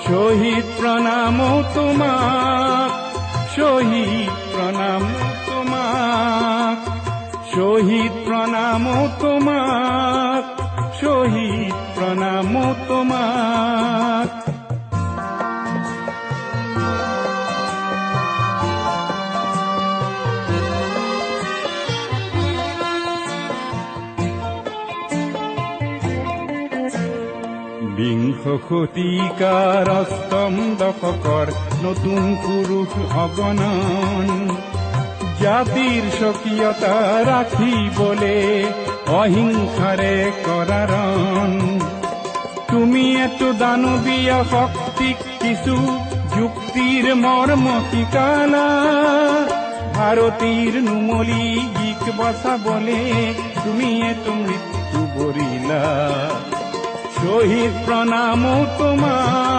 শহীদ প্রণাম তোমাক, শহীদ প্রণাম তোমাক, শহীদ প্রণাম তোমাক, শহীদ প্রণাম তোমাক। বিংশ শতিকাৰ অষ্টম দশকৰ নতুন পুৰুষ অগণন, জাতিৰ স্বকীয়তা ৰাখিবলে অহিংসাৰে কৰাৰণ। তুমি এটো দানৱীয় শক্তিক কিছু যুক্তিৰ মৰ্ম শিকালা, ভাৰতীৰ নুমলী গীক বচাবলে তুমি এটো মৃত্যু বৰিলা। শহীদ প্রণাম তোমাক।